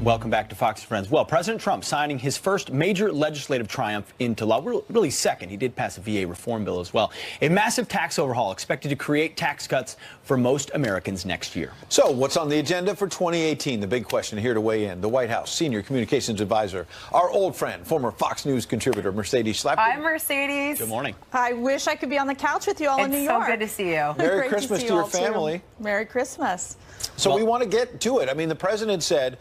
Welcome back to Fox Friends. Well, President Trump signing his first major legislative triumph into law, really second. He did pass a VA reform bill as well. A massive tax overhaul expected to create tax cuts for most Americans next year. So what's on the agenda for 2018? The big question here to weigh in. The White House senior communications advisor, our old friend, former Fox News contributor, Mercedes Schlapp. Hi, Mercedes. Good morning. I wish I could be on the couch with you all in New York. It's so good to see you. Merry Christmas to your family. Merry Christmas. So we want to get to it. I mean, the president said,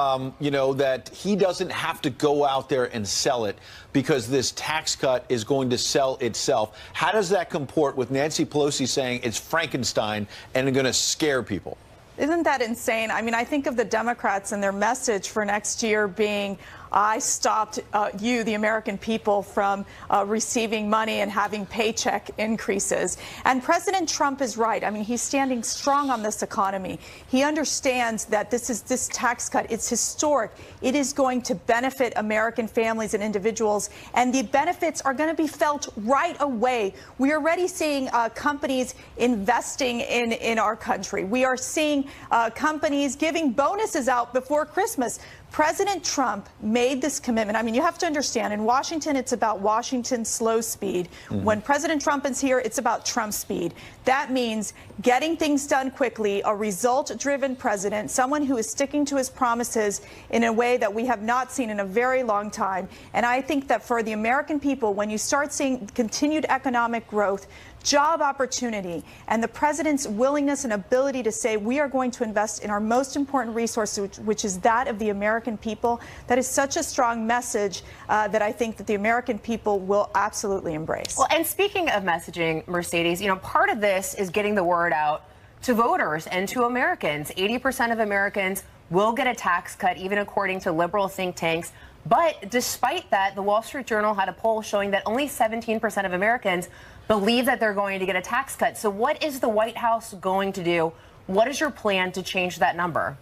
that he doesn't have to go out there and sell it because this tax cut is going to sell itself. How does that comport with Nancy Pelosi saying it's Frankenstein and going to scare people? Isn't that insane? I mean, I think of the Democrats and their message for next year being, I stopped you, the American people, from receiving money and having paycheck increases. And President Trump is right. I mean, he's standing strong on this economy. He understands that this tax cut, it's historic. It is going to benefit American families and individuals, and the benefits are going to be felt right away. We are already seeing companies investing in our country. We are seeing companies giving bonuses out before Christmas. President Trump made this commitment. I mean, you have to understand, in Washington, it's about Washington's slow speed. When President Trump is here, it's about Trump speed. That means getting things done quickly, a result-driven president, someone who is sticking to his promises in a way that we have not seen in a very long time. And I think that for the American people, when you start seeing continued economic growth, job opportunity, and the president's willingness and ability to say we are going to invest in our most important resource, which is that of the American people, that is such a strong message that I think that the American people will absolutely embrace. Well, and speaking of messaging, Mercedes, part of this is getting the word out to voters and to Americans. 80% of Americans will get a tax cut, even according to liberal think tanks. But despite that, the Wall Street Journal had a poll showing that only 17% of Americans believe that they're going to get a tax cut. So what is the White House going to do? What is your plan to change that number?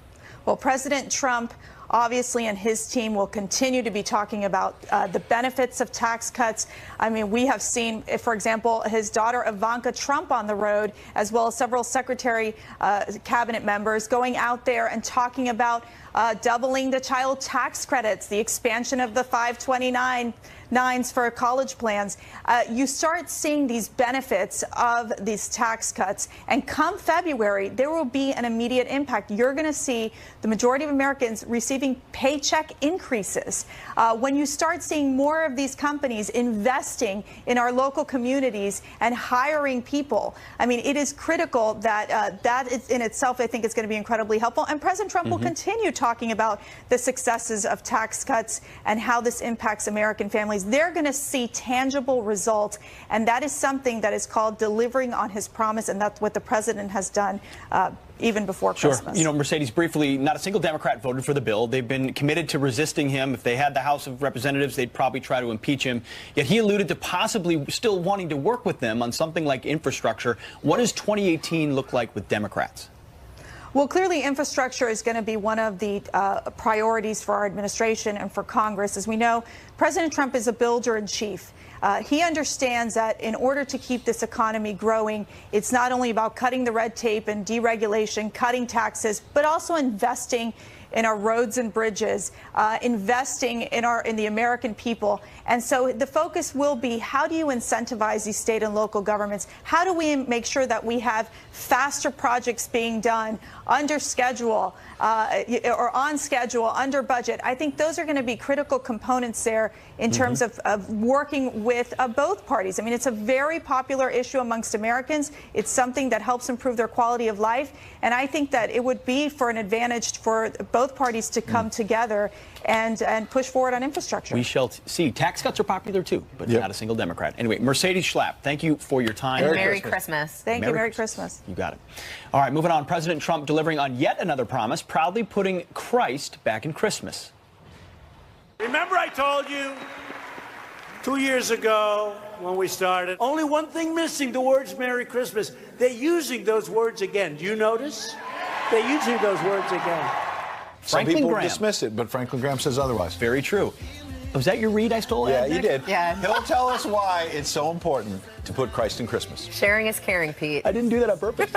Well, President Trump, obviously, and his team will continue to be talking about the benefits of tax cuts. I mean, we have seen, for example, his daughter Ivanka Trump on the road, as well as several cabinet members going out there and talking about doubling the child tax credits, the expansion of the 529s for college plans. You start seeing these benefits of these tax cuts, and come February, there will be an immediate impact. You're going to see the majority of Americans receiving paycheck increases. When you start seeing more of these companies investing in our local communities and hiring people, I mean, it is critical that that is in itself, I think, is going to be incredibly helpful. And President Trump will continue talking about the successes of tax cuts and how this impacts American families. They're going to see tangible results, and that is something that is called delivering on his promise, and that's what the president has done even before Christmas. Mercedes, briefly, not a single Democrat voted for the bill. They've been committed to resisting him. If they had the House of Representatives, they'd probably try to impeach him. Yet he alluded to possibly still wanting to work with them on something like infrastructure. What does 2018 look like with Democrats? Well, clearly, infrastructure is going to be one of the priorities for our administration and for Congress. As we know, President Trump is a builder in chief. He understands that in order to keep this economy growing, it's not only about cutting the red tape and deregulation, cutting taxes, but also investing in our roads and bridges, investing in the American people. And so the focus will be, how do you incentivize these state and local governments? How do we make sure that we have faster projects being done under schedule or on schedule, under budget? I think those are going to be critical components there in terms of working with both parties. I mean, it's a very popular issue amongst Americans. It's something that helps improve their quality of life. And I think that it would be for an advantage for both parties to come together and push forward on infrastructure. We shall see. Tax cuts are popular, too, but not a single Democrat. Anyway, Mercedes Schlapp, thank you for your time. And Merry Christmas. Thank you. Merry Christmas. You got it. All right, moving on. President Trump delivering on yet another promise, proudly putting Christ back in Christmas. Remember I told you 2 years ago when we started, only one thing missing, the words Merry Christmas. They're using those words again. Do you notice? They're using those words again. Some people dismiss it, but Franklin Graham says otherwise. Very true. Was that your read I stole? Yeah, Nick? you did. Yeah. He'll tell us why it's so important to put Christ in Christmas. Sharing is caring, Pete. I didn't do that on purpose.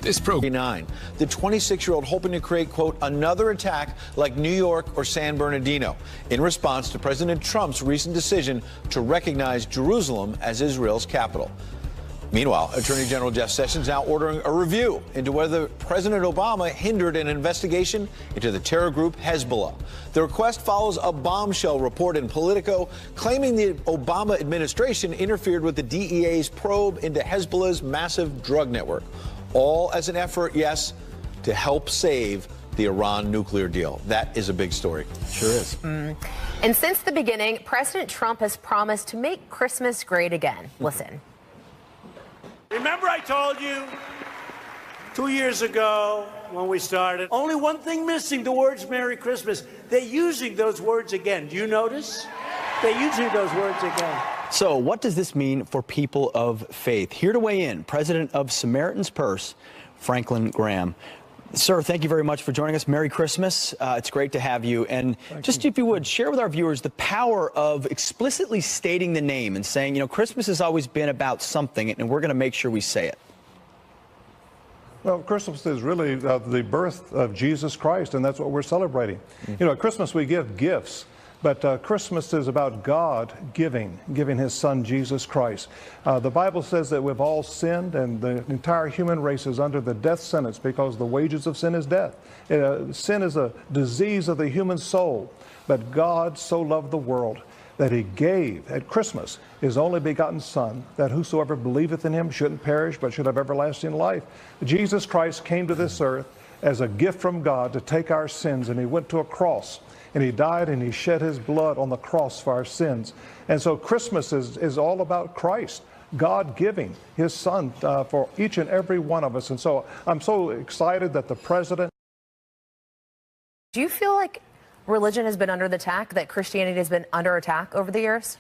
This program, the 26-year-old hoping to create, quote, another attack like New York or San Bernardino in response to President Trump's recent decision to recognize Jerusalem as Israel's capital. Meanwhile, Attorney General Jeff Sessions now ordering a review into whether President Obama hindered an investigation into the terror group Hezbollah. The request follows a bombshell report in Politico claiming the Obama administration interfered with the DEA's probe into Hezbollah's massive drug network. All as an effort, yes, to help save the Iran nuclear deal. That is a big story. Sure is. And since the beginning, President Trump has promised to make Christmas great again. Listen. Remember I told you 2 years ago when we started, only one thing missing, the words Merry Christmas. They're using those words again. Do you notice? They're using those words again. So what does this mean for people of faith? Here to weigh in, President of Samaritan's Purse, Franklin Graham. Sir, thank you very much for joining us. Merry Christmas. It's great to have you. And just if you would, share with our viewers the power of explicitly stating the name and saying, you know, Christmas has always been about something, and we're going to make sure we say it. Well, Christmas is really the birth of Jesus Christ, and that's what we're celebrating. You know, at Christmas we give gifts. But Christmas is about God giving his son Jesus Christ. The Bible says that we've all sinned and the entire human race is under the death sentence because the wages of sin is death. Sin is a disease of the human soul. But God so loved the world that he gave at Christmas his only begotten Son, that whosoever believeth in him shouldn't perish but should have everlasting life. Jesus Christ came to this earth as a gift from God to take our sins, and he went to a cross. And he died and he shed his blood on the cross for our sins. And so Christmas is all about Christ, God giving his son for each and every one of us. And so I'm so excited that the president. Do you feel like religion has been under attack, that Christianity has been under attack over the years?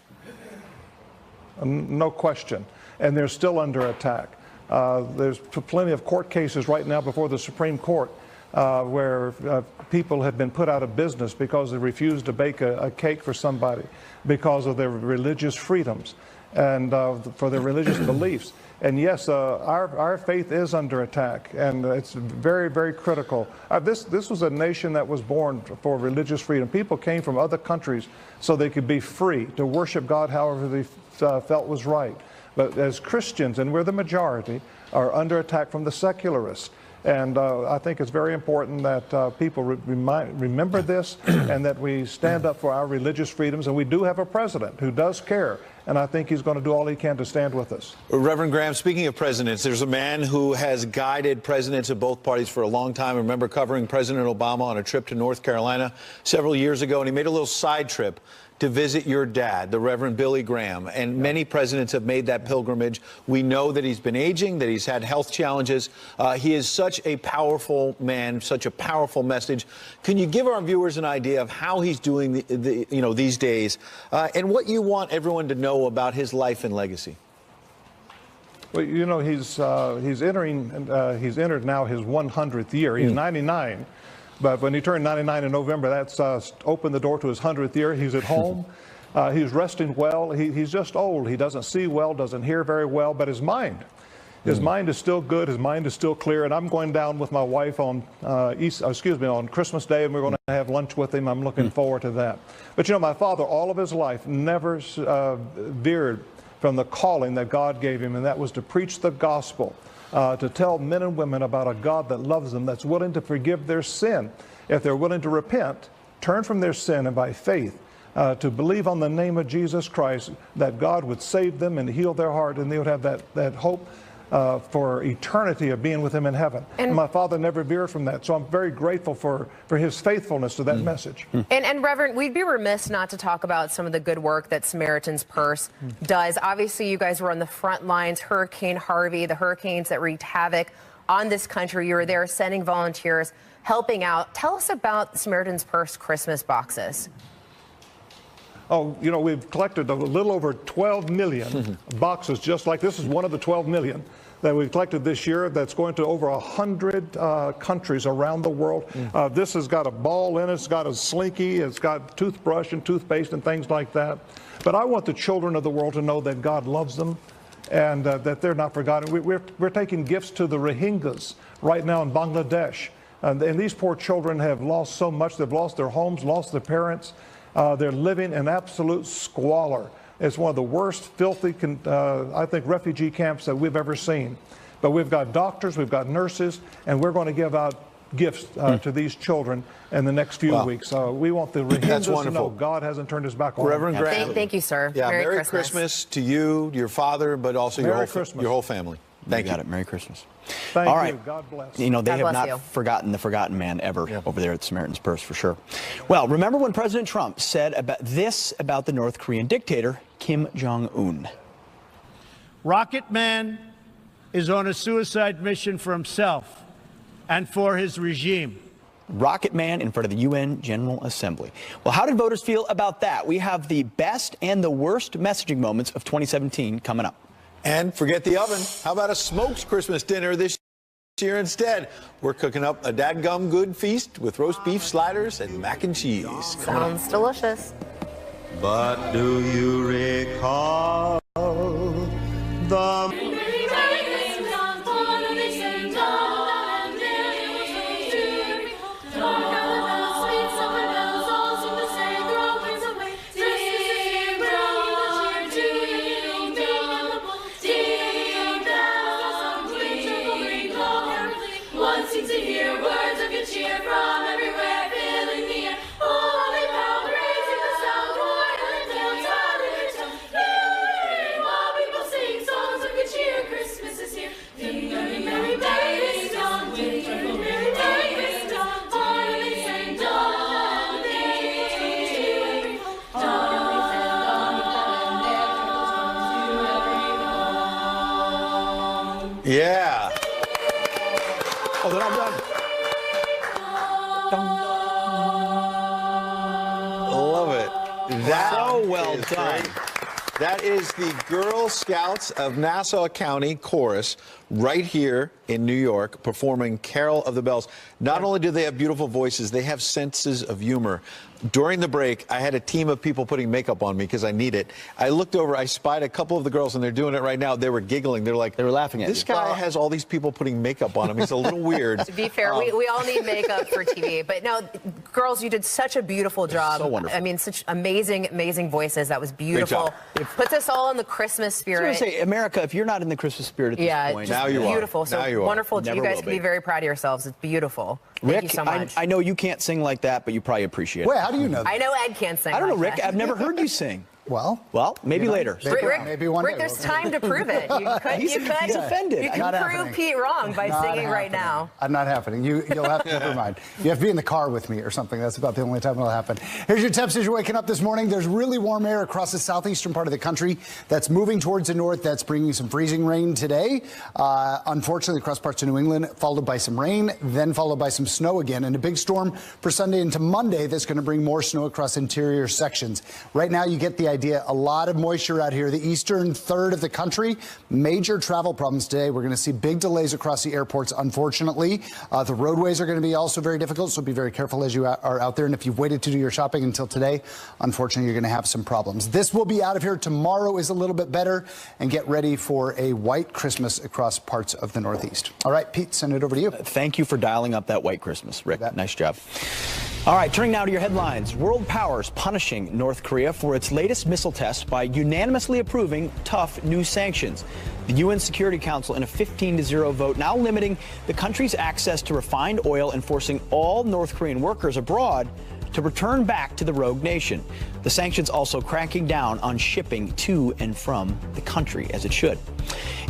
No question. And they're still under attack. There's plenty of court cases right now before the Supreme Court where people have been put out of business because they refused to bake a cake for somebody because of their religious freedoms and for their religious beliefs. And yes, our faith is under attack, and it's very, very critical. This was a nation that was born for religious freedom. People came from other countries so they could be free to worship God however they felt was right. But as Christians, and we're the majority, are under attack from the secularists. And I think it's very important that people remember this and that we stand up for our religious freedoms. And we do have a president who does care. And I think he's going to do all he can to stand with us. Reverend Graham, speaking of presidents, there's a man who has guided presidents of both parties for a long time. I remember covering President Obama on a trip to North Carolina several years ago, and he made a little side trip to visit your dad, the Reverend Billy Graham. And many presidents have made that pilgrimage. We know that he's been aging, that he's had health challenges. He is such a powerful man, such a powerful message. Can you give our viewers an idea of how he's doing these days and what you want everyone to know about his life and legacy? Well, you know, he's entered now his 100th year. He's 99. But when he turned 99 in November, that's opened the door to his 100th year. He's at home. He's resting well. He's just old. He doesn't see well, doesn't hear very well, but his mind is still good. His mind is still clear. And I'm going down with my wife on on Christmas Day, and we're going to have lunch with him. I'm looking forward to that. But you know, my father, all of his life, never veered from the calling that God gave him, and that was to preach the gospel. To tell men and women about a God that loves them, that's willing to forgive their sin. If they're willing to repent, turn from their sin, and by faith, to believe on the name of Jesus Christ, that God would save them and heal their heart, and they would have that hope for eternity of being with him in heaven. And my father never veered from that, so I'm very grateful for his faithfulness to that message. And Reverend, we'd be remiss not to talk about some of the good work that Samaritan's Purse does. Obviously, you guys were on the front lines, Hurricane Harvey, the hurricanes that wreaked havoc on this country. You were there sending volunteers, helping out. Tell us about Samaritan's Purse Christmas boxes. Oh, you know, we've collected a little over 12 million boxes, just like this is one of the 12 million that we've collected this year that's going to over 100 countries around the world. This has got a ball in it, it's got a slinky, it's got toothbrush and toothpaste and things like that. But I want the children of the world to know that God loves them and that they're not forgotten. We're taking gifts to the Rohingyas right now in Bangladesh. And these poor children have lost so much. They've lost their homes, lost their parents. They're living in absolute squalor. It's one of the worst, filthy, I think, refugee camps that we've ever seen. But we've got doctors, we've got nurses, and we're going to give out gifts to these children in the next few weeks. We want the Rohingyas to know God hasn't turned his back on them. Reverend Graham. Thank you, sir. Yeah, Merry Christmas to you, your father, but also your whole family. Thank you. Got it. Merry Christmas. Thank All right. you. God bless. You know, they God have bless not you. forgotten the forgotten man ever over there at Samaritan's Purse, for sure. Well, remember when President Trump said about the North Korean dictator, Kim Jong-un? Rocket Man is on a suicide mission for himself and for his regime. Rocket Man in front of the UN General Assembly. Well, how did voters feel about that? We have the best and the worst messaging moments of 2017 coming up. And forget the oven. How about a smoked Christmas dinner this year instead? We're cooking up a dadgum good feast with roast beef sliders and mac and cheese. Sounds delicious. But do you recall the Yeah. Oh, they're not done. Love it. That So well is done. great. That is the Girl Scouts of Nassau County Chorus right here in New York performing Carol of the Bells. Not only do they have beautiful voices, they have senses of humor. During the break, I had a team of people putting makeup on me because I need it. I looked over, I spied a couple of the girls, and they're doing it right now. They were giggling. They're like, They were laughing at this you. guy has all these people putting makeup on him. It's a little weird. To be fair, we all need makeup for TV. But no, girls, you did such a beautiful job. So wonderful. I mean, such amazing voices. That was beautiful. job. It puts us all in the Christmas I spirit. was going to say, America, if you're not in the Christmas spirit at this point, just Now you are. beautiful. So Now you are. wonderful. Never You guys will can be be. very proud of yourselves. It's beautiful. Thank Rick, you so much. I know you can't sing like that, but you probably appreciate it. Wait, how do you know that? I know Ed can't sing. I don't know, like Rick. that. I've never heard you sing. Well, Maybe you know, later. maybe one Rick, day. there's time to prove it. He's offended. You can Not prove happening. Pete wrong by Not singing right happening. now. I'm not happening. You'll have to never mind. You have to be in the car with me or something. That's about the only time it'll happen. Here's your temps as you're waking up this morning. There's really warm air across the southeastern part of the country that's moving towards the north. That's bringing some freezing rain today. Unfortunately, across parts of New England, followed by some rain, then followed by some snow again. And a big storm for Sunday into Monday that's going to bring more snow across interior sections. Right now, you get the idea. A lot of moisture out here. The eastern third of the country, major travel problems today. We're going to see big delays across the airports, unfortunately. The roadways are going to be also very difficult, so be very careful as you are out there. And if you've waited to do your shopping until today, unfortunately, you're going to have some problems. This will be out of here. Tomorrow is a little bit better, and get ready for a white Christmas across parts of the Northeast. All right, Pete, send it over to you. Thank you for dialing up that white Christmas, Rick. Nice job. All right, turning now to your headlines. World powers punishing North Korea for its latest missile test by unanimously approving tough new sanctions. The UN Security Council in a 15-0 vote now limiting the country's access to refined oil and forcing all North Korean workers abroad to return back to the rogue nation. The sanctions also cracking down on shipping to and from the country, as it should.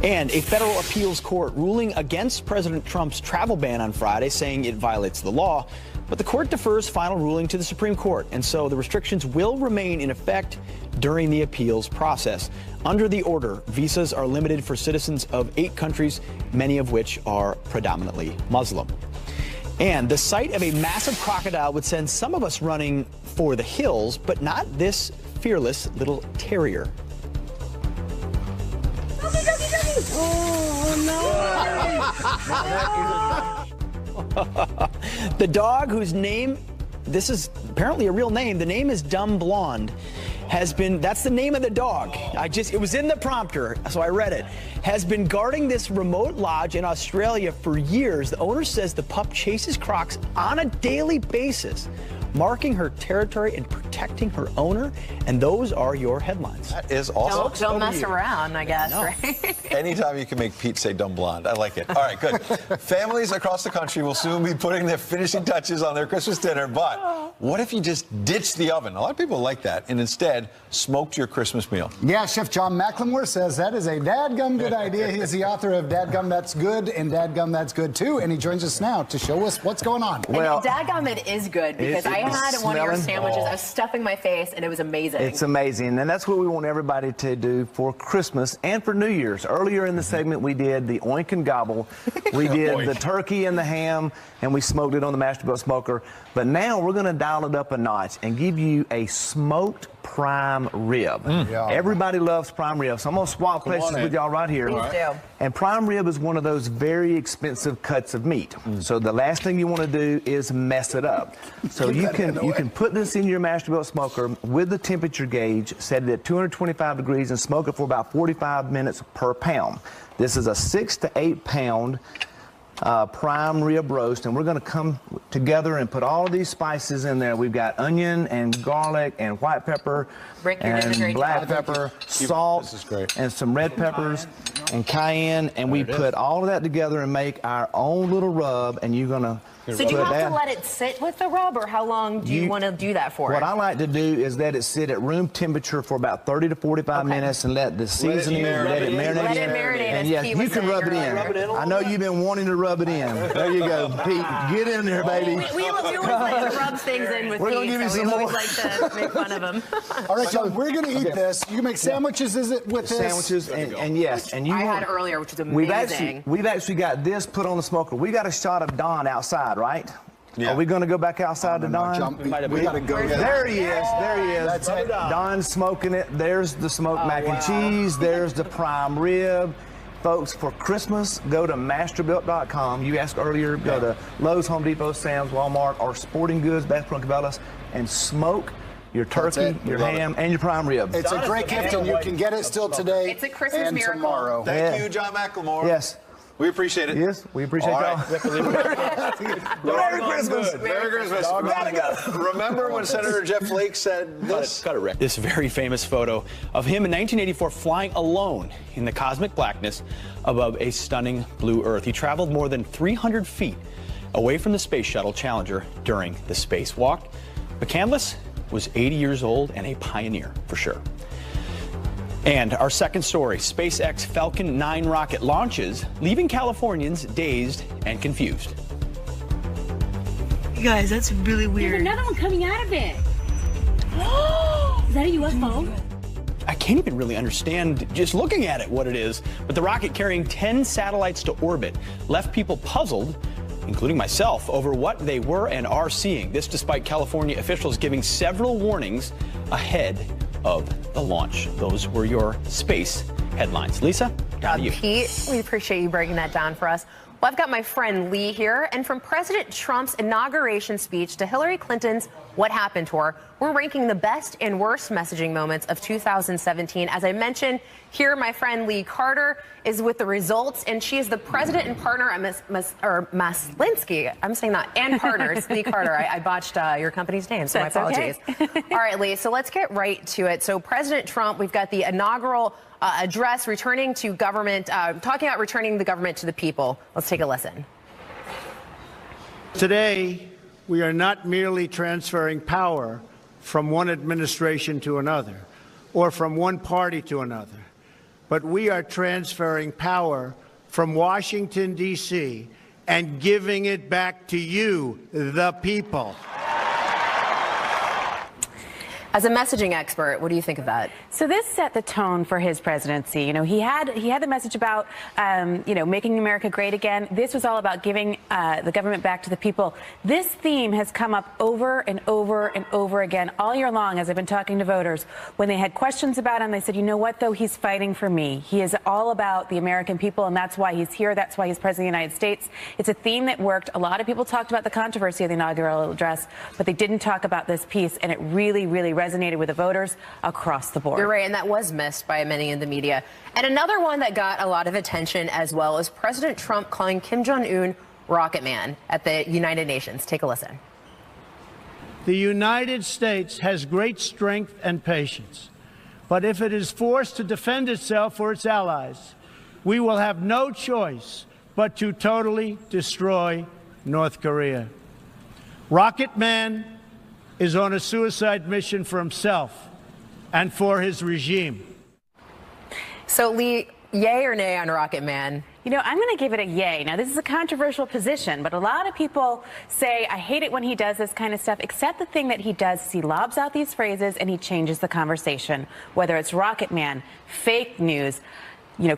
And a federal appeals court ruling against President Trump's travel ban on Friday, saying it violates the law. But the court defers final ruling to the Supreme Court, and so the restrictions will remain in effect during the appeals process. Under the order, visas are limited for citizens of 8 countries, many of which are predominantly Muslim. And the sight of a massive crocodile would send some of us running for the hills, but not this fearless little terrier. Oh, The dog whose name, this is apparently a real name, the name is Dumb Blonde, has been, that's the name of the dog. It was in the prompter, so I read it. Has been guarding this remote lodge in Australia for years. The owner says the pup chases crocs on a daily basis, marking her territory and protecting her owner. And those are your headlines. That is awesome. Don't mess around, I guess, right? Anytime you can make Pete say dumb blonde, I like it. All right, good. Families across the country will soon be putting their finishing touches on their Christmas dinner, but what if you just ditched the oven? A lot of people like that, and instead smoked your Christmas meal. Yeah, Chef John McLemore says that is a dadgum good idea. He is the author of Dadgum That's Good and Dadgum That's Good Too, and he joins us now to show us what's going on. Well, dadgum, it is good because I had one of your sandwiches. I was stuffing my face, and it was amazing. It's amazing, and that's what we want everybody to do for Christmas and for New Year's. Earlier in the segment, we did the oink and gobble. We did the turkey and the ham, and we smoked it on the Masterbuilt smoker. But now we're going to dial it up a notch and give you a smoked prime rib. Everybody loves prime rib, so I'm going to swap places with y'all right here. Please do. And prime rib is one of those very expensive cuts of meat. So the last thing you want to do is mess it up. So you can put this in your Masterbuilt smoker with the temperature gauge, set it at 225 degrees, and smoke it for about 45 minutes per pound. This is a 6 to 8 pound prime rib roast, and we're going to come together and put all of these spices in there. We've got onion and garlic and white pepper Rick, you're doing a and great black job. pepper, salt, and some red peppers and cayenne, and we put all of that together and make our own little rub. And you're going to So do you have to let it sit with the rub, or how long do you want to do that for? What I like to do is let it sit at room temperature for about 30 to 45 minutes and let the seasoning, let it marinate. Let it marinate. And yes, you can rub it in. I know you've been wanting to rub it in. There you go, Pete. Get in there, baby. We always like to rub things in with We're gonna Pete, give you so some we always more. like to make fun of him. All right, John, we're going to eat this. You can make sandwiches, is it, with this? Sandwiches, and yes, and you I want, had earlier, which was amazing. we've actually got this put on the smoker. We got a shot of Don outside, right? Yeah. Are we going to go back outside to Don? We got to go. There he is. There he is. That's it. Don's smoking it. There's the smoked mac and cheese. There's the prime rib. Folks, for Christmas, go to Masterbuilt.com. You asked earlier, go to Lowe's, Home Depot, Sam's, Walmart, or Sporting Goods, Bass Pro Cabela's, and smoke your turkey, your ham, and your prime rib. It's a great gift, and you can get it still today. It's a Christmas and miracle. tomorrow. Thank you, John McLemore. Yes. We appreciate it. Yes, we appreciate All y'all. right. Merry Christmas. Merry Christmas. Remember when Senator Jeff Flake said this? Cut it, Rick. This very famous photo of him in 1984 flying alone in the cosmic blackness above a stunning blue Earth. He traveled more than 300 feet away from the Space Shuttle Challenger during the spacewalk. McCandless was 80 years old and a pioneer for sure. And our second story, SpaceX Falcon 9 rocket launches, leaving Californians dazed and confused. You guys, that's really weird. There's another one coming out of it. Is that a UFO? I can't even really understand just looking at it what it is, but the rocket carrying 10 satellites to orbit left people puzzled, including myself, over what they were and are seeing. This despite California officials giving several warnings ahead of the launch. Those were your space headlines. Lisa, down to you. Pete, we appreciate you breaking that down for us. Well, I've got my friend Lee here, and from President Trump's inauguration speech to Hillary Clinton's What Happened tour, we're ranking the best and worst messaging moments of 2017. As I mentioned, here my friend Lee Carter is with the results, and she is the president and partner at Maslinsky. I'm saying that, and partners, Lee Carter. I botched your company's name, so That's my apologies. okay. All right, Lee, so let's get right to it. So President Trump, we've got the inaugural address returning to government, talking about returning the government to the people. Let's take a listen. Today, we are not merely transferring power from one administration to another or from one party to another, but we are transferring power from Washington, D.C., and giving it back to you, the people. As a messaging expert, what do you think of that? So this set the tone for his presidency. You know, he had the message about, making America great again. This was all about giving the government back to the people. This theme has come up over and over and over again all year long as I've been talking to voters. When they had questions about him, they said, you know what, though, he's fighting for me. He is all about the American people, and that's why he's here. That's why he's president of the United States. It's a theme that worked. A lot of people talked about the controversy of the inaugural address, but they didn't talk about this piece, and it really, really resonated with the voters across the board. You're right, and that was missed by many in the media. And another one that got a lot of attention as well is President Trump calling Kim Jong-un Rocket Man at the United Nations. Take a listen. The United States has great strength and patience, but if it is forced to defend itself or its allies, we will have no choice but to totally destroy North Korea. Rocket Man is on a suicide mission for himself and for his regime. So, Lee, yay or nay on Rocket Man? You know, I'm going to give it a yay. Now, this is a controversial position, but a lot of people say, I hate it when he does this kind of stuff, except the thing that he does is he lobs out these phrases and he changes the conversation, whether it's Rocket Man, fake news,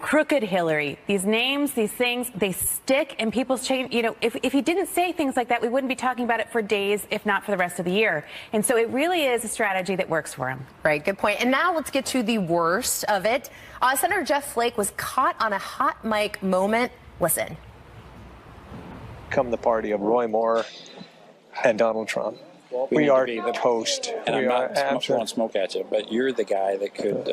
crooked Hillary. These names, these things, they stick and people change. If he didn't say things like that, we wouldn't be talking about it for days, if not for the rest of the year. And so it really is a strategy that works for him. Right, good point. And now let's get to the worst of it. Senator Jeff Flake was caught on a hot mic moment. Listen. Come the party of Roy Moore and Donald Trump. We are toast. And I'm not throwing smoke at you, but you're the guy that could,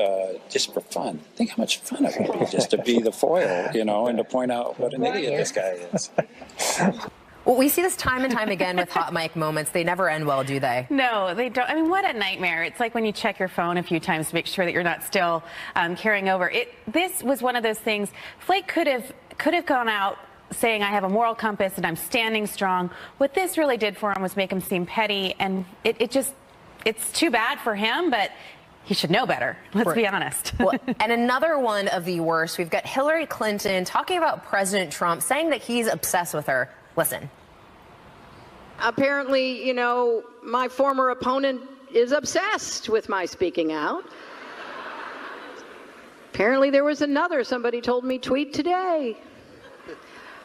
just for fun, think how much fun it would be just to be the foil, and to point out what an idiot this guy is. Well, we see this time and time again with hot mic moments. They never end well, do they? No, they don't. I mean, what a nightmare. It's like when you check your phone a few times to make sure that you're not still carrying over. This was one of those things. Flake could have gone out saying, I have a moral compass and I'm standing strong. What this really did for him was make him seem petty, and it's too bad for him, but he should know better. Let's be honest. Well, and another one of the worst, we've got Hillary Clinton talking about President Trump, saying that he's obsessed with her. Listen. Apparently, my former opponent is obsessed with my speaking out. Apparently there was somebody told me, tweet today.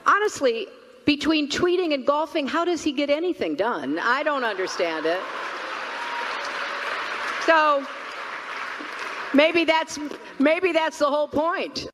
Honestly, between tweeting and golfing, how does he get anything done? I don't understand it. So maybe that's the whole point.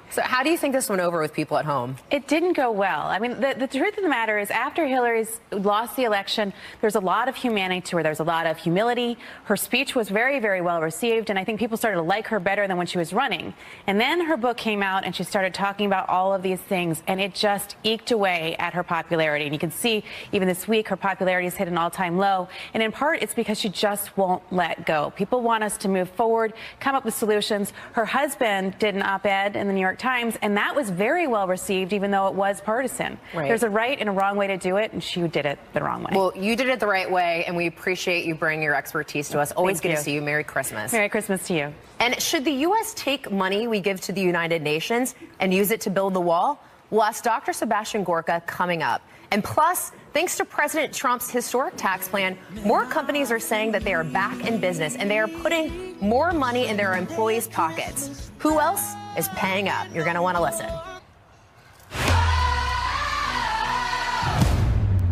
So how do you think this went over with people at home? It didn't go well. I mean, the truth of the matter is, after Hillary's lost the election, there's a lot of humanity to her. There's a lot of humility. Her speech was very, very well received, and I think people started to like her better than when she was running. And then her book came out, and she started talking about all of these things, and it just eked away at her popularity. And you can see, even this week, her popularity has hit an all-time low. And in part, it's because she just won't let go. People want us to move forward, come up with solutions. Her husband did an op-ed in the New York Times, and that was very well received, even though it was partisan. Right. There's a right and a wrong way to do it, and she did it the wrong way. Well, you did it the right way, and we appreciate you bringing your expertise to us. Always good to see you. Merry Christmas. Merry Christmas to you. And should the U.S. take money we give to the United Nations and use it to build the wall? We'll ask Dr. Sebastian Gorka coming up. And plus, thanks to President Trump's historic tax plan, more companies are saying that they are back in business and they are putting more money in their employees' pockets. Who else is paying up? You're going to want to listen.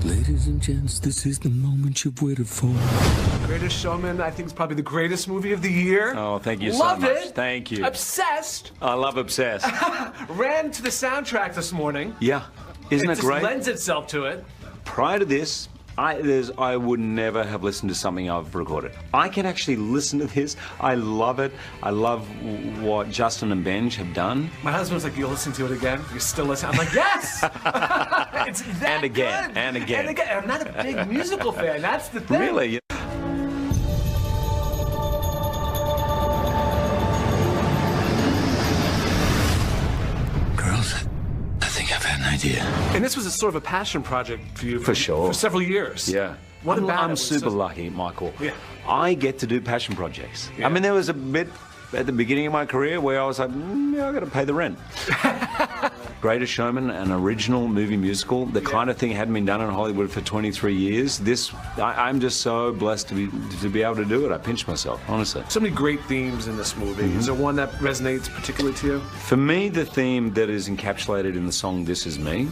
Ladies and gents, this is the moment you've waited for. Greatest Showman, I think, is probably the greatest movie of the year. Oh, thank you so Love much. it. Thank you. Obsessed. I love Obsessed. Ran to the soundtrack this morning. Yeah. Isn't it great? It just lends itself to it. Prior to this, I would never have listened to something I've recorded. I can actually listen to this. I love it. I love what Justin and Benj have done. My husband was like, you'll listen to it again? You're still listening? I'm like, yes! It's that And again, good. and again. And again. I'm not a big musical fan. That's the thing. Really? Girls, I think I've had an idea. And this was a sort of a passion project for you. For sure. For several years. Yeah. What about I'm it was super so- lucky, Michael. Yeah. I get to do passion projects. Yeah. I mean, there was a bit at the beginning of my career where I was like, I got to pay the rent. Greatest Showman, an original movie musical, the kind of thing hadn't been done in Hollywood for 23 years. I'm just so blessed to be able to do it. I pinch myself, honestly. So many great themes in this movie. Is there one that resonates particularly to you? For me, the theme that is encapsulated in the song This Is Me,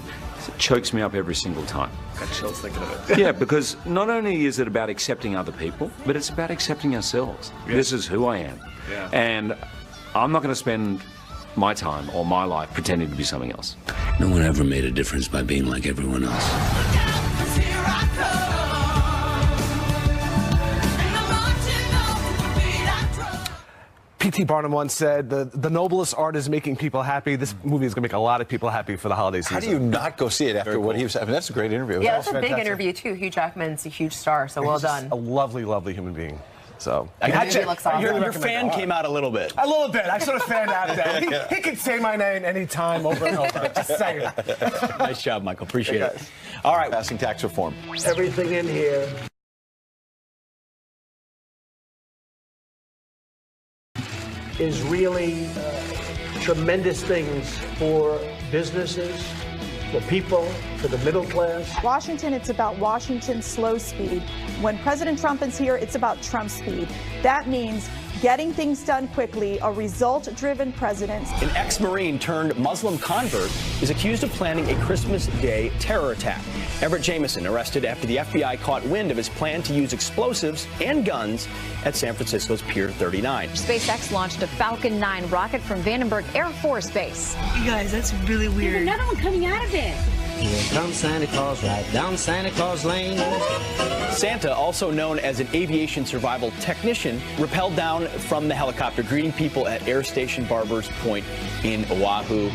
it chokes me up every single time. Got chills thinking of it. Yeah, because not only is it about accepting other people, but it's about accepting ourselves. Yeah. This is who I am. Yeah. And I'm not going to spend my time or my life pretending to be something else. No one ever made a difference by being like everyone else. P.T. Barnum once said, the noblest art is making people happy. This movie is going to make a lot of people happy for the holiday season. How do you not go see it after what he was having? That's a great interview. Yeah, that's a big interview, too. Hugh Jackman's a huge star, so well done. A lovely, lovely human being. So looks awesome. Your fan came out a little bit. A little bit. I sort of fanned out there. He can say my name anytime over and over. Just say it. Nice job, Michael. Appreciate it. All right. Passing tax reform. Everything in here is really tremendous things for businesses, for people, for the middle class. Washington, it's about Washington's slow speed. When President Trump is here, it's about Trump speed. That means getting things done quickly, a result-driven president. An ex-Marine turned Muslim convert is accused of planning a Christmas Day terror attack. Everett Jameson arrested after the FBI caught wind of his plan to use explosives and guns at San Francisco's Pier 39. SpaceX launched a Falcon 9 rocket from Vandenberg Air Force Base. You guys, that's really weird. There's another one coming out of it. Here comes Santa Claus, right down Santa Claus Lane. Santa, also known as an aviation survival technician, rappelled down from the helicopter, greeting people at Air Station Barbers Point in Oahu.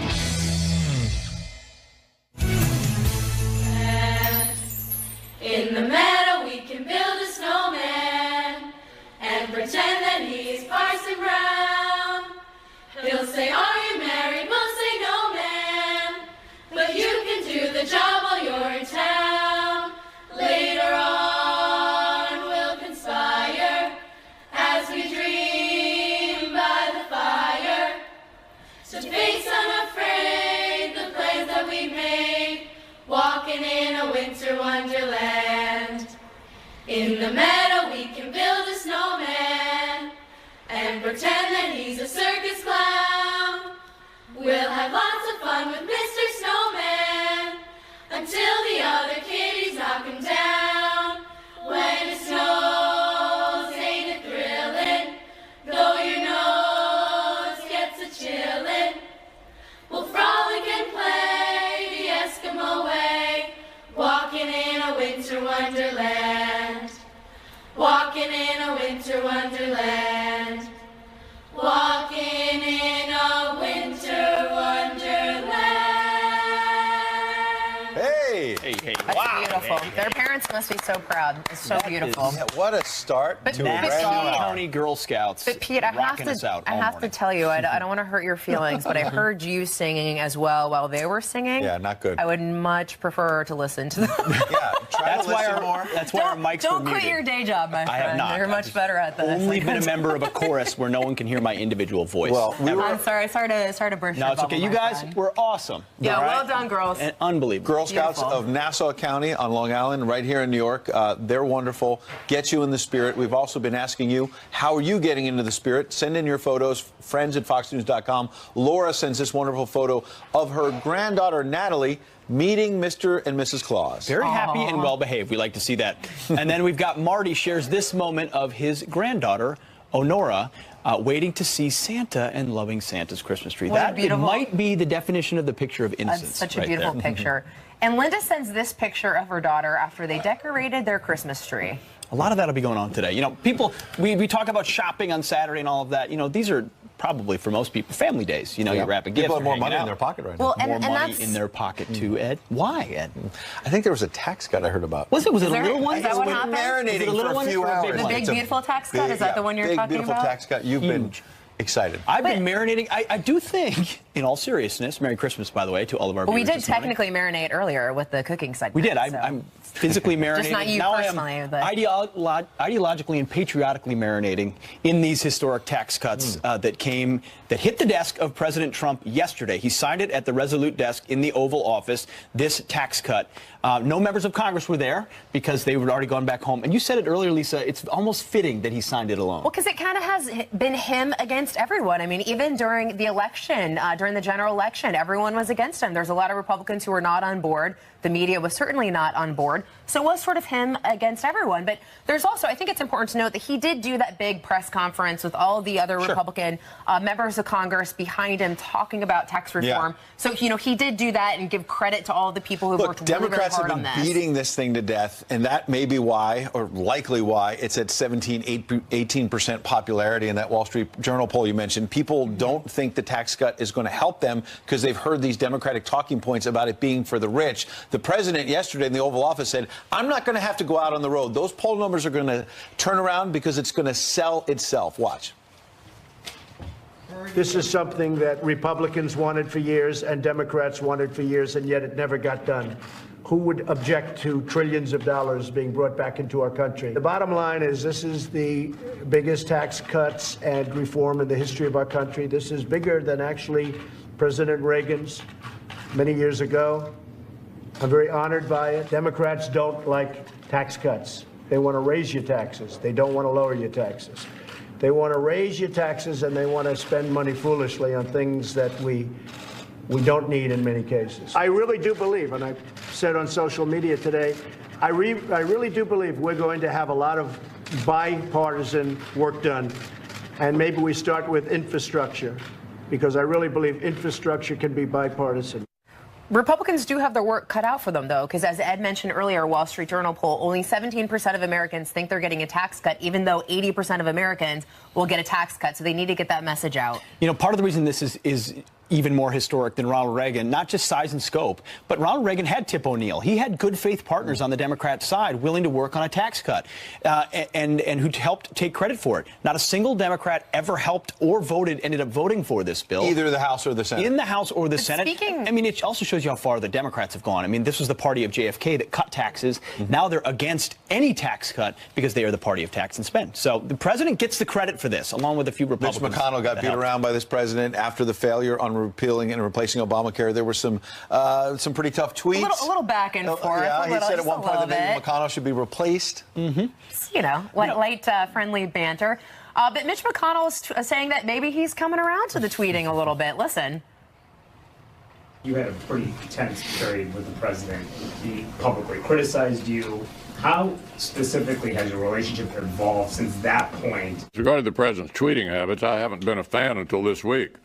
In the meadow we can build a snowman and pretend that he's Parson Brown. He'll say, "Are you married?" We'll say, "No, man." But you can do the job while you're in town. Later on we'll conspire as we dream by the fire to face unafraid the plans that we made, walking in a winter wonderland. In the meadow we can build a snowman and pretend that he's a circus clown. We'll have lots of fun with Mr. Snowman until the other kitties knock him down. When it snows, ain't it thrilling? Though your nose gets a chillin', we'll frolic and play the Eskimo way, walking in a winter wonderland. Walking in a winter wonderland. Walking in a winter wonderland. Hey! Hey, That's beautiful. Their parents must be so proud. It's so beautiful. Yeah, what a start to a brand new Nassau hour. County Girl Scouts But Pete, I rocking us out all have morning. to tell you, I don't want to hurt your feelings, but I heard you singing as well while they were singing. Yeah, not good. I would much prefer to listen to them. Yeah, try That's to why listen our more. That's why our mics Don't were quit muted. your day job, my friend. I have not. You're much better at this. Only been a member of a chorus where no one can hear my individual voice. Well, I'm sorry to burst No, your it's okay. bubble, You my guys friend. were awesome. Yeah, All right? well done, girls. And unbelievable. Girl Scouts Beautiful. of Nassau County on Long Island, right here in New York. They're wonderful. Get you in the spirit. We've also been asking you, how are you getting into the spirit? Send in your photos, friends@foxnews.com. Laura sends this wonderful photo of her granddaughter, Natalie, meeting Mr. and Mrs. Claus. Very happy and well behaved. We like to see that. And then we've got Marty shares this moment of his granddaughter, Honora, waiting to see Santa and loving Santa's Christmas tree. What a That it beautiful- might be the definition of the picture of innocence. That's such a right beautiful there. picture. And Linda sends this picture of her daughter after they decorated their Christmas tree. A lot of that'll be going on today. You know, people, we talk about shopping on Saturday and all of that. You know, these are probably for most people family days. You know, Yeah. you're wrapping gifts. People have you're more money hanging in their out. pocket right now. Well, More and money that's in their pocket too, Ed. Why, Ed? I think there was a tax cut I heard about. Was it a there- little one? is that what It's been happened? marinating Is it a little for a one few or a big hours. one? The big It's a beautiful tax cut? Is that the one you're big, talking beautiful about? tax cut. You've been Huge. excited. I've been marinating. I do think, in all seriousness, Merry Christmas, by the way, to all of our Well, we viewers did this morning. technically marinate earlier with the cooking segment. We did. so. I'm physically marinating. Just not you now personally, I am but- ideologically and patriotically marinating in these historic tax cuts that hit the desk of President Trump yesterday. He signed it at the Resolute desk in the Oval Office, this tax cut. No members of Congress were there because they had already gone back home. And you said it earlier, Lisa, it's almost fitting that he signed it alone. Well, because it kind of has been him against everyone. I mean, even during the election, during the general election, everyone was against him. There's a lot of Republicans who were not on board. The media was certainly not on board. So it was sort of him against everyone. But there's also, I think it's important to note that he did do that big press conference with all of the other Republican members of Congress behind him talking about tax reform. Yeah. So, you know, he did do that and give credit to all the people who worked really, really Democrats hard have on been this. beating this thing to death, and that may be why, or likely why, it's at 18% popularity in that Wall Street Journal poll you mentioned. People don't think the tax cut is going to help them because they've heard these Democratic talking points about it being for the rich. The president yesterday in the Oval Office said, I'm not going to have to go out on the road. Those poll numbers are going to turn around because it's going to sell itself. Watch. This is something that Republicans wanted for years and Democrats wanted for years, and yet it never got done. Who would object to trillions of dollars being brought back into our country? The bottom line is this is the biggest tax cuts and reform in the history of our country. This is bigger than actually President Reagan's many years ago. I'm very honored by it. Democrats don't like tax cuts. They want to raise your taxes. They don't want to lower your taxes. They want to raise your taxes, and they want to spend money foolishly on things that we don't need in many cases. I really do believe, and I said on social media today, I really do believe we're going to have a lot of bipartisan work done. And maybe we start with infrastructure, because I really believe infrastructure can be bipartisan. Republicans do have their work cut out for them, though, because as Ed mentioned earlier, Wall Street Journal poll, only 17% of Americans think they're getting a tax cut, even though 80% of Americans will get a tax cut. So they need to get that message out. You know, part of the reason this is even more historic than Ronald Reagan, not just size and scope, but Ronald Reagan had Tip O'Neill. He had good faith partners on the Democrat side willing to work on a tax cut and who helped take credit for it. Not a single Democrat ever helped or ended up voting for this bill. Either the House or the Senate. In the House or the Senate. I mean, it also shows you how far the Democrats have gone. I mean, this was the party of JFK that cut taxes. Now they're against any tax cut because they are the party of tax and spend. So the president gets the credit for this, along with a few Republicans. Mitch McConnell got beat around by this president after the failure on repealing and replacing Obamacare. There were some pretty tough tweets. A little back and forth. Yeah, he said at one point that maybe bit. McConnell should be replaced. You know, light, friendly banter. But Mitch McConnell is saying that maybe he's coming around to the tweeting a little bit. Listen. You had a pretty tense period with the president. He publicly criticized you. How specifically has your relationship evolved since that point? Regarding the president's tweeting habits, I haven't been a fan until this week.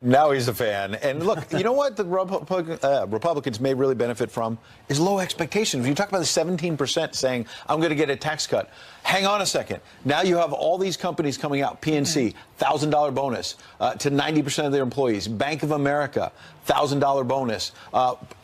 Now he's a fan. And look, you know what the Republicans may really benefit from is low expectations. When you talk about the 17% saying, I'm going to get a tax cut, hang on a second. Now you have all these companies coming out, PNC, $1,000 bonus to 90% of their employees. Bank of America, $1,000 bonus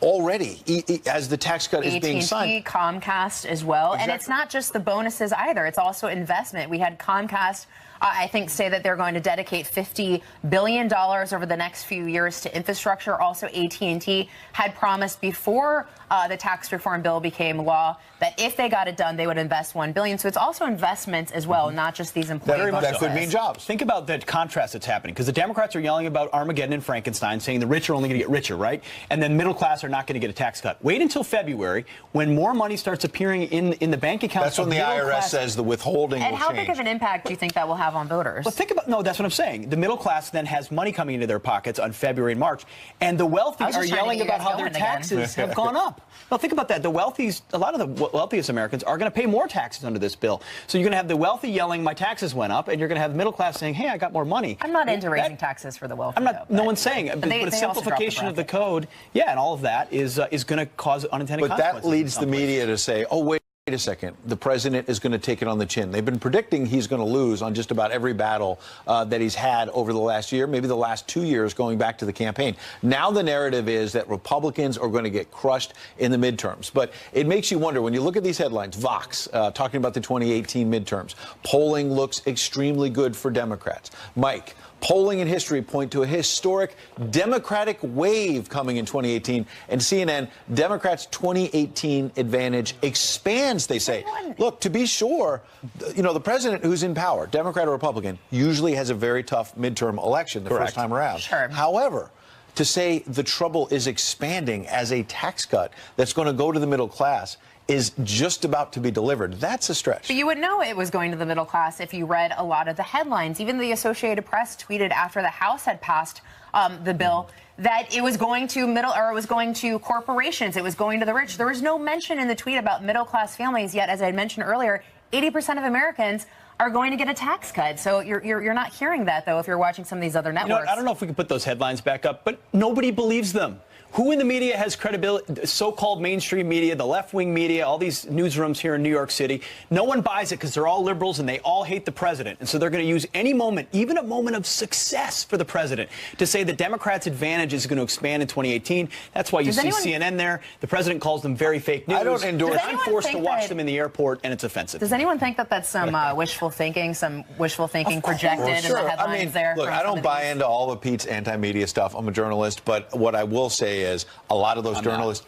already as the tax cut is being signed. AT&T, Comcast as well. Exactly. And it's not just the bonuses either. It's also investment. We had Comcast, I think, say that they're going to dedicate $50 billion over the next few years to infrastructure. Also, AT&T had promised before the tax reform bill became law that if they got it done, they would invest $1 billion. So it's also investments as well, not just these employee bonuses. That could mean jobs. Think about the contrast that's happening, because the Democrats are yelling about Armageddon and Frankenstein, saying the rich are only going to get richer, right? And then middle class are not going to get a tax cut. Wait until February, when more money starts appearing in the bank accounts. That's when the IRS says the withholding And will how change. big of an impact do you think that will have on voters? Well, think about, no, that's what I'm saying. The middle class then has money coming into their pockets on February and March, and the wealthy I was are just trying to yelling get you about guys how their going again. taxes have gone up. Well, think about that. A lot of the wealthiest Americans are going to pay more taxes under this bill. So you're going to have the wealthy yelling, my taxes went up, and you're going to have the middle class saying, hey, I got more money. I'm not into raising taxes for the wealthy. No one's saying, but they a also simplification dropped of the the code, and all of that is going to cause unintended But consequences. that leads the media to say, oh, wait. Wait a second, the president is going to take it on the chin. They've been predicting he's going to lose on just about every battle that he's had over the last year, maybe the last 2 years going back to the campaign. Now the narrative is that Republicans are going to get crushed in the midterms. But it makes you wonder, when you look at these headlines, Vox talking about the 2018 midterms, polling looks extremely good for Democrats. Mike, polling and history point to a historic Democratic wave coming in 2018. And CNN, Democrats' 2018 advantage expands, they say. Look, to be sure, you know, the president who's in power, Democrat or Republican, usually has a very tough midterm election the first time around. Sure. However, to say the trouble is expanding as a tax cut that's going to go to the middle class is just about to be delivered. That's a stretch. But you would know it was going to the middle class if you read a lot of the headlines. Even the Associated Press tweeted after the House had passed the bill that it was going to it was going to corporations, it was going to the rich. There was no mention in the tweet about middle class families, yet, as I mentioned earlier, 80% of Americans are going to get a tax cut. So you're not hearing that, though, if you're watching some of these other networks. You know, I don't know if we can put those headlines back up, but nobody believes them. Who in the media has credibility? So-called mainstream media, the left-wing media, all these newsrooms here in New York City. No one buys it because they're all liberals and they all hate the president. And so they're going to use any moment, even a moment of success for the president, to say the Democrats' advantage is going to expand in 2018. That's why you see CNN there. The president calls them very fake news. I don't endorse. I'm forced to watch them in the airport, and it's offensive. Does anyone think that that's some wishful thinking, projected in the headlines there? Look, I don't buy into all of Pete's anti-media stuff. I'm a journalist, but what I will say is a lot of those journalists,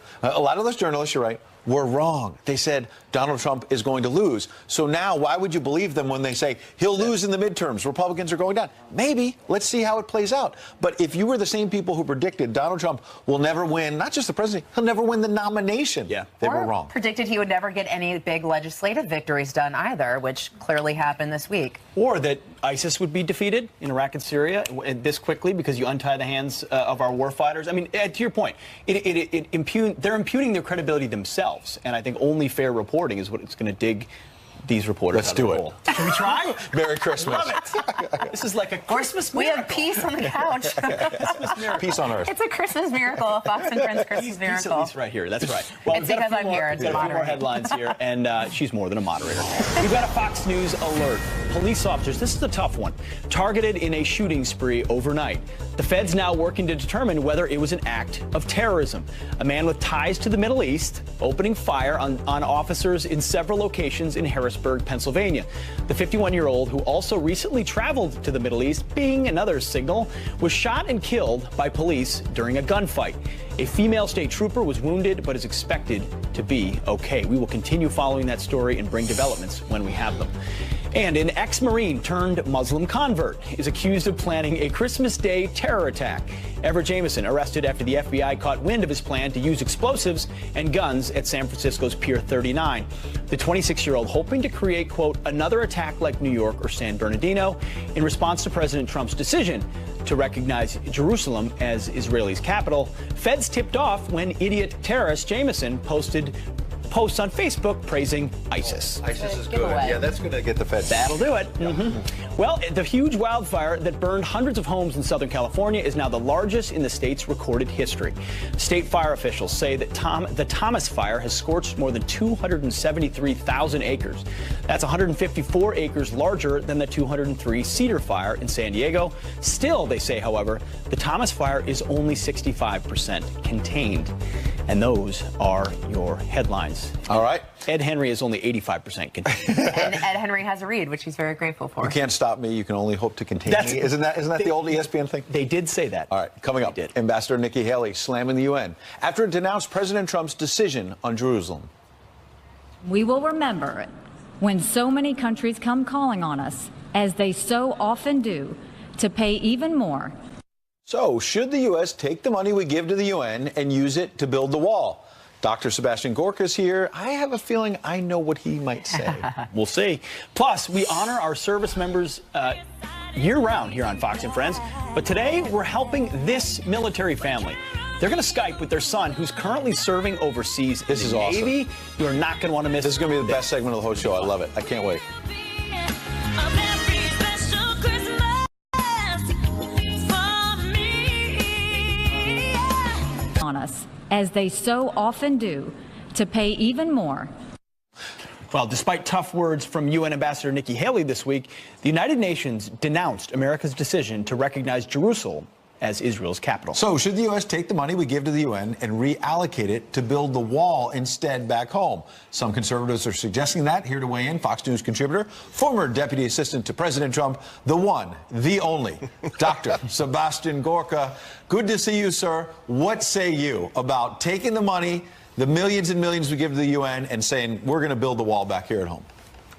you're right, were wrong. They said Donald Trump is going to lose. So now why would you believe them when they say he'll lose in the midterms? Republicans are going down. Maybe. Let's see how it plays out. But if you were the same people who predicted Donald Trump will never win, not just the presidency, he'll never win the nomination. Yeah, they were wrong. Predicted he would never get any big legislative victories done either, which clearly happened this week. Or that ISIS would be defeated in Iraq and Syria this quickly because you untie the hands of our warfighters. I mean, to your point, they're imputing their credibility themselves. And I think only fair reporting is what it's going to dig these reporters Let's do it. Hole. Can we try? Merry Christmas. Love it. This is like a Christmas miracle. We have peace on the couch. Peace on earth. It's a Christmas miracle, a Fox and Friends Christmas miracle. Peace at least right here. That's right. Well, it's because I'm here to moderate. We've got a few more headlines here, and she's more than a moderator. We've got a Fox News alert. Police officers, this is a tough one, targeted in a shooting spree overnight. The Fed's now working to determine whether it was an act of terrorism. A man with ties to the Middle East opening fire on officers in several locations in Harrisburg, Pennsylvania. The 51-year-old, who also recently traveled to the Middle East, being another signal, was shot and killed by police during a gunfight. A female state trooper was wounded but is expected to be okay. We will continue following that story and bring developments when we have them. And an ex-Marine turned Muslim convert is accused of planning a Christmas Day terror attack. Everett Jameson arrested after the FBI caught wind of his plan to use explosives and guns at San Francisco's Pier 39. The 26-year-old hoping to create, quote, another attack like New York or San Bernardino in response to President Trump's decision to recognize Jerusalem as Israel's capital. Feds tipped off when idiot terrorist Jameson posted posts on Facebook praising ISIS. ISIS is good. Yeah, that's going to get the Feds. That'll do it. Well, the huge wildfire that burned hundreds of homes in Southern California is now the largest in the state's recorded history. State fire officials say that the Thomas Fire has scorched more than 273,000 acres. That's 154 acres larger than the 203 Cedar Fire in San Diego. Still, they say, however, the Thomas Fire is only 65% contained. And those are your headlines. All right. Ed Henry is only 85% contained. And Ed Henry has a read, which he's very grateful for. You can't stop me. You can only hope to contain me. Isn't that the old ESPN thing? They did say that. All right. Coming up, Ambassador Nikki Haley slamming the UN after it denounced President Trump's decision on Jerusalem. We will remember it when so many countries come calling on us, as they so often do, to pay even more. So, should the U.S. take the money we give to the UN and use it to build the wall? Dr. Sebastian Gorka is here. I have a feeling I know what he might say. We'll see. Plus, we honor our service members year-round here on Fox and Friends. But today, we're helping this military family. They're going to Skype with their son, who's currently serving overseas in the Navy. Awesome. You're not going to want to miss this. This is going to be the best segment of the whole show. I love it. I can't wait. On us, as they so often do, to pay even more. Well, despite tough words from UN Ambassador Nikki Haley this week, the United Nations denounced America's decision to recognize Jerusalem as Israel's capital. So should the U.S. take the money we give to the UN and reallocate it to build the wall instead back home? Some conservatives are suggesting that. Here to weigh in, Fox News contributor, former deputy assistant to President Trump, the one, the only, Dr. Sebastian Gorka. Good to see you, sir. What say you about taking the money, the millions and millions we give to the UN, and saying we're going to build the wall back here at home?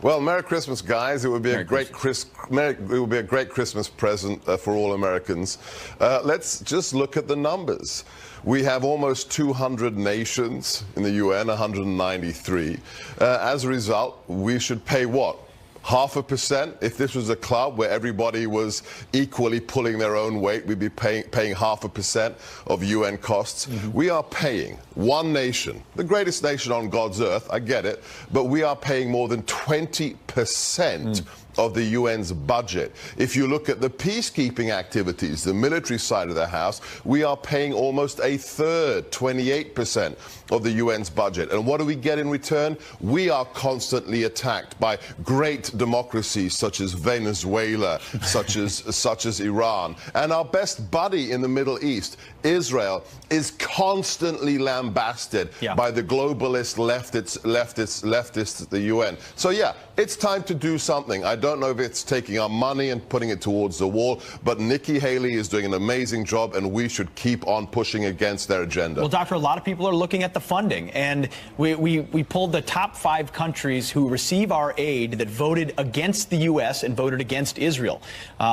Well, Merry Christmas, guys. It would be a great Christmas present for all Americans. Let's just look at the numbers. We have almost 200 nations in the UN, 193. As a result, we should pay what? 0.5%. If this was a club where everybody was equally pulling their own weight, we'd be paying 0.5% of UN costs. We are paying one nation, the greatest nation on God's earth, I get it, but we are paying more than 20% of the UN's budget. If you look at the peacekeeping activities, the military side of the house, we are paying almost a third, 28% of the UN's budget. And what do we get in return? We are constantly attacked by great democracies such as Venezuela, such as Iran. And our best buddy in the Middle East, Israel, is constantly lambasted by the globalist leftists, the UN. So yeah, it's time to do something. I don't know if it's taking our money and putting it towards the wall, but Nikki Haley is doing an amazing job, and we should keep on pushing against their agenda. Well, Doctor, a lot of people are looking at the funding, and we pulled the top 5 countries who receive our aid that voted against the U.S. and voted against Israel.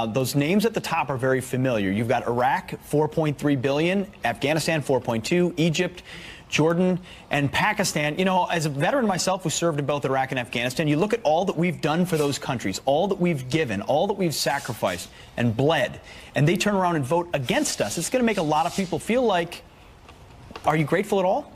Those names at the top are very familiar. You've got Iraq, $4.3 billion, Afghanistan, $4.2, Egypt, Jordan, and Pakistan. You know, as a veteran myself who served in both Iraq and Afghanistan, you look at all that we've done for those countries, all that we've given, all that we've sacrificed and bled, and they turn around and vote against us. It's going to make a lot of people feel like, are you grateful at all?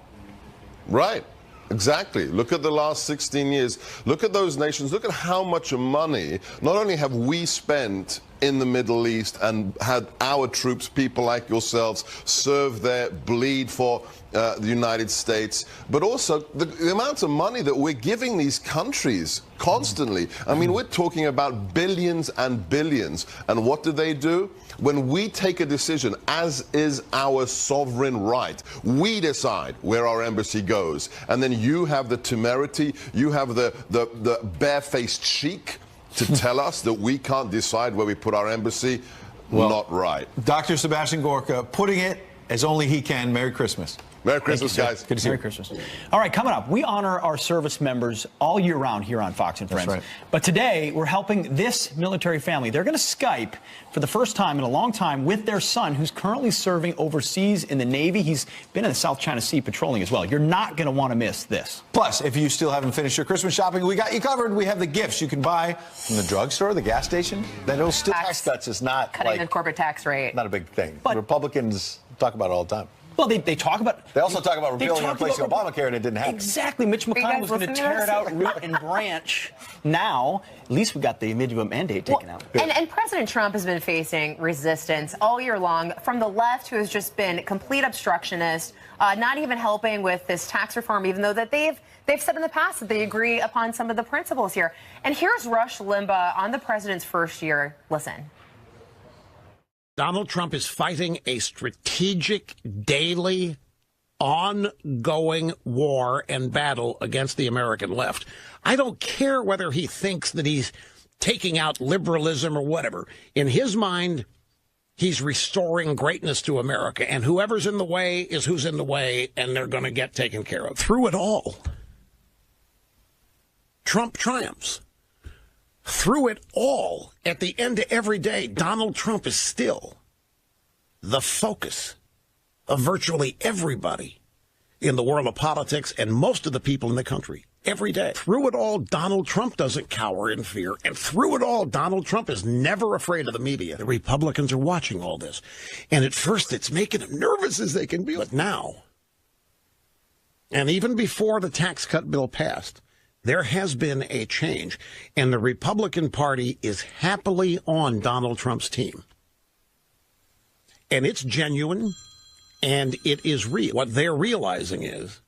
Right. Exactly. Look at the last 16 years. Look at those nations. Look at how much money not only have we spent in the Middle East and had our troops, people like yourselves, serve there, bleed for the United States, but also the amounts of money that we're giving these countries constantly. I mean, we're talking about billions and billions. And what do? When we take a decision, as is our sovereign right, we decide where our embassy goes. And then you have the temerity, you have the barefaced cheek to tell us that we can't decide where we put our embassy. Well, not right. Dr. Sebastian Gorka, putting it as only he can. Merry Christmas. Merry Christmas, guys. Good to see you. Merry Christmas. All right, coming up, we honor our service members all year round here on Fox and Friends. That's right. But today, we're helping this military family. They're going to Skype for the first time in a long time with their son, who's currently serving overseas in the Navy. He's been in the South China Sea patrolling as well. You're not going to want to miss this. Plus, if you still haven't finished your Christmas shopping, we got you covered. We have the gifts you can buy from the drugstore, the gas station. That it'll still tax cuts is not cutting the corporate tax rate. Not a big thing. But Republicans talk about it all the time. Well, they talk about... They also talk about repealing and replacing Obamacare, and it didn't happen. Exactly. Mitch McConnell was going to tear it out root and branch. Now, at least we got the minimum mandate taken out. And President Trump has been facing resistance all year long from the left, who has just been complete obstructionist, not even helping with this tax reform, even though that they've said in the past that they agree upon some of the principles here. And here's Rush Limbaugh on the president's first year. Listen. Donald Trump is fighting a strategic, daily, ongoing war and battle against the American left. I don't care whether he thinks that he's taking out liberalism or whatever. In his mind, he's restoring greatness to America, and whoever's in the way is who's in the way, and they're going to get taken care of. Through it all, Trump triumphs. Through it all, at the end of every day, Donald Trump is still the focus of virtually everybody in the world of politics and most of the people in the country every day. Through it all, Donald Trump doesn't cower in fear. And through it all, Donald Trump is never afraid of the media. The Republicans are watching all this. And at first, it's making them nervous as they can be. But now, and even before the tax cut bill passed, there has been a change, and the Republican Party is happily on Donald Trump's team. And it's genuine, and it is real. What they're realizing is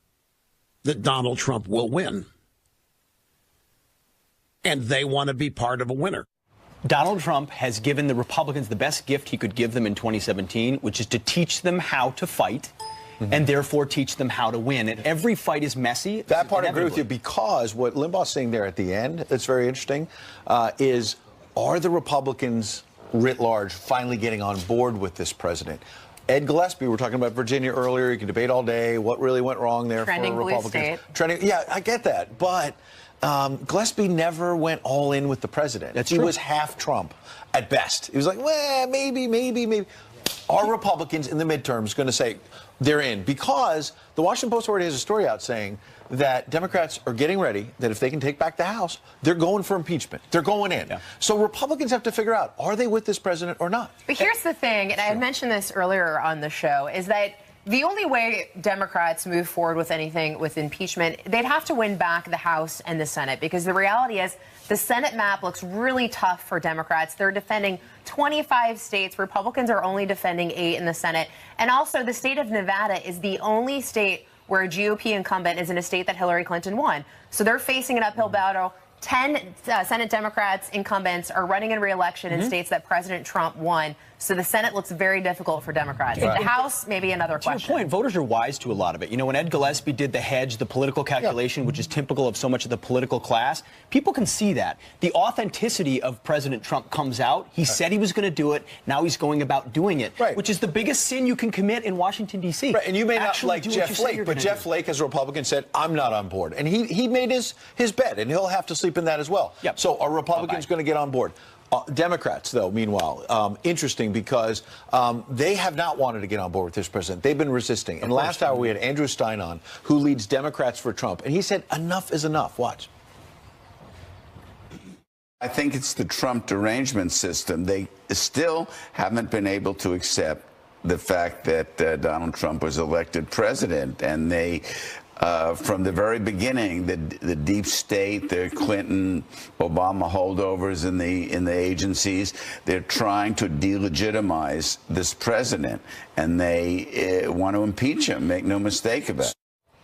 that Donald Trump will win. and they want to be part of a winner. Donald Trump has given the Republicans the best gift he could give them in 2017, which is to teach them how to fight. And therefore teach them how to win. And every fight is messy. That part I agree with you, because what Limbaugh's saying there at the end that's very interesting is, are the Republicans writ large finally getting on board with this president? Ed Gillespie, we were talking about Virginia earlier. You can debate all day what really went wrong there Trending for blue Republicans. state. Trending, yeah, I get that. But Gillespie never went all in with the president. He was half Trump at best. He was like, well, maybe. Are Republicans in the midterms going to say they're in? Because the Washington Post already has a story out saying that Democrats are getting ready, that if they can take back the House, they're going for impeachment. They're going in. Yeah. So Republicans have to figure out, are they with this president or not? But here's the thing, and I had mentioned this earlier on the show, is that the only way Democrats move forward with anything with impeachment, they'd have to win back the House and the Senate, because the reality is the Senate map looks really tough for Democrats. They're defending 25 states. Republicans are only defending 8 in the Senate. And also, the state of Nevada is the only state where a GOP incumbent is in a state that Hillary Clinton won. So they're facing an uphill battle. 10 Senate Democrats incumbents are running in re-election in states that President Trump won. So the Senate looks very difficult for Democrats. Right. The House, maybe another question. To your point, voters are wise to a lot of it. You know, when Ed Gillespie did the hedge, the political calculation, which is typical of so much of the political class, people can see that. The authenticity of President Trump comes out. He said he was going to do it. Now he's going about doing it, which is the biggest sin you can commit in Washington, D.C. Right, and you may not like Jeff Flake, but Jeff Flake, as a Republican, said, I'm not on board. And he made his bet, and he'll have to sleep in that as well. Yep. So are Republicans going to get on board? Democrats, though, meanwhile, interesting, because they have not wanted to get on board with this president. They've been resisting. And last hour we had Andrew Stein on, who leads Democrats for Trump, and he said enough is enough. Watch. I think it's the Trump derangement system. They still haven't been able to accept the fact that Donald Trump was elected president, and they from the very beginning, the deep state, the Clinton, Obama holdovers in the agencies, they're trying to delegitimize this president, and they want to impeach him. Make no mistake about it.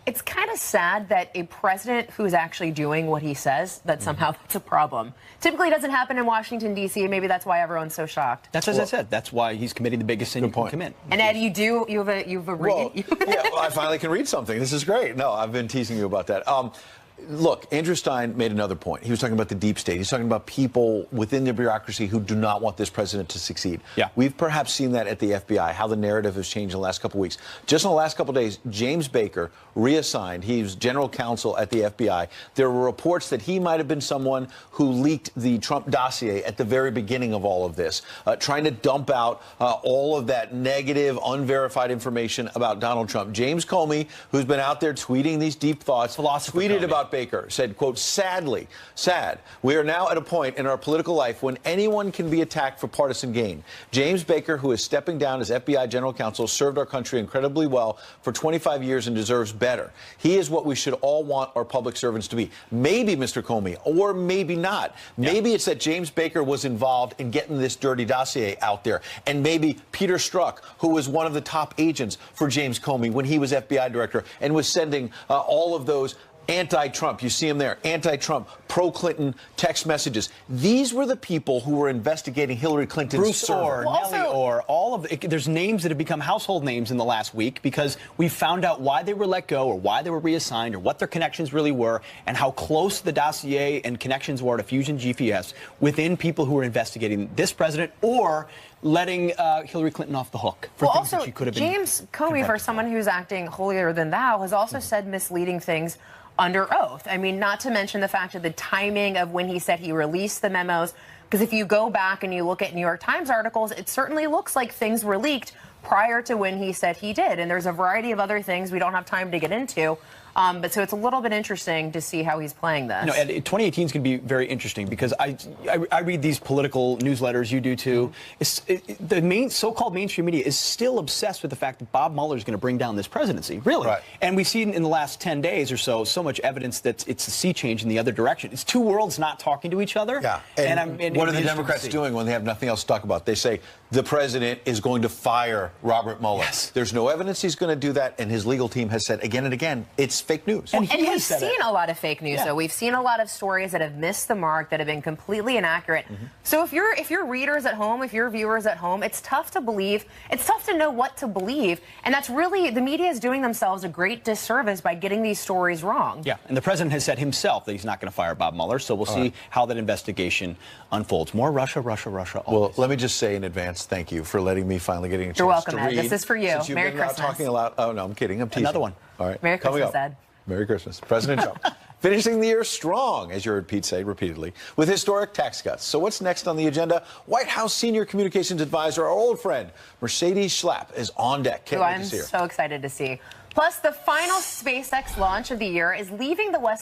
It's kind of sad that a president who's actually doing what he says, that somehow that's a problem. Typically doesn't happen in Washington, D.C., and maybe that's why everyone's so shocked. That's as I said. That's why he's committing the biggest sin you can commit. And Ed, you've a read. Yeah, well, I finally can read something. This is great. No, I've been teasing you about that. Look, Andrew Stein made another point. He was talking about the deep state. He's talking about people within the bureaucracy who do not want this president to succeed. Yeah. We've perhaps seen that at the FBI, how the narrative has changed in the last couple of weeks. Just in the last couple of days, James Baker reassigned. He's general counsel at the FBI. There were reports that he might have been someone who leaked the Trump dossier at the very beginning of all of this, trying to dump out all of that negative, unverified information about Donald Trump. James Comey, who's been out there tweeting these deep thoughts, tweeted about Baker, said, quote, sadly, we are now at a point in our political life when anyone can be attacked for partisan gain. James Baker, who is stepping down as FBI general counsel, served our country incredibly well for 25 years and deserves better. He is what we should all want our public servants to be. Maybe, Mr. Comey, or maybe not. Maybe it's that James Baker was involved in getting this dirty dossier out there. And maybe Peter Strzok, who was one of the top agents for James Comey when he was FBI director and was sending all of those anti-Trump, you see him there, anti-Trump, pro-Clinton text messages. These were the people who were investigating Hillary Clinton's Bruce Orr, Nellie Orr, all of there's names that have become household names in the last week because we found out why they were let go or why they were reassigned or what their connections really were and how close the dossier and connections were to Fusion GPS within people who were investigating this president or letting Hillary Clinton off the hook for things that she could have been. James Comey, for someone who's acting holier than thou, has also said misleading things under oath. I mean, not to mention the fact of the timing of when he said he released the memos, because if you go back and you look at New York Times articles, it certainly looks like things were leaked prior to when he said he did. And there's a variety of other things we don't have time to get into. But so it's a little bit interesting to see how he's playing this. No, 2018 is going to be very interesting because I read these political newsletters, you do too. The so-called mainstream media is still obsessed with the fact that Bob Mueller is going to bring down this presidency, really. Right. And we've seen in the last 10 days or so much evidence that it's a sea change in the other direction. It's two worlds not talking to each other. Yeah. And what are the Democrats doing when they have nothing else to talk about? They say the president is going to fire Robert Mueller. Yes. There's no evidence he's going to do that, and his legal team has said again and again, it's fake news. And we've seen a lot of fake news, though. We've seen a lot of stories that have missed the mark, that have been completely inaccurate. So if your readers at home, if your viewers at home, it's tough to believe. It's tough to know what to believe. And that's really, the media is doing themselves a great disservice by getting these stories wrong. Yeah, and the president has said himself that he's not going to fire Bob Mueller, so we'll see how that investigation unfolds. More Russia, Russia, Russia. Always. Well, let me just say in advance, thank you for letting me finally getting a chance You're welcome, to Ed. read. This is for you. Since you've Merry been Christmas. talking a lot. Oh, no, I'm kidding. I'm teasing. Another one. All right. Merry Coming Christmas, up. Ed. Merry Christmas. President Trump finishing the year strong, as you heard Pete say repeatedly, with historic tax cuts. So what's next on the agenda? White House senior communications advisor, our old friend, Mercedes Schlapp, is on deck. Can't wait I'm to see her. so excited to see. Plus, the final SpaceX launch of the year is leaving the West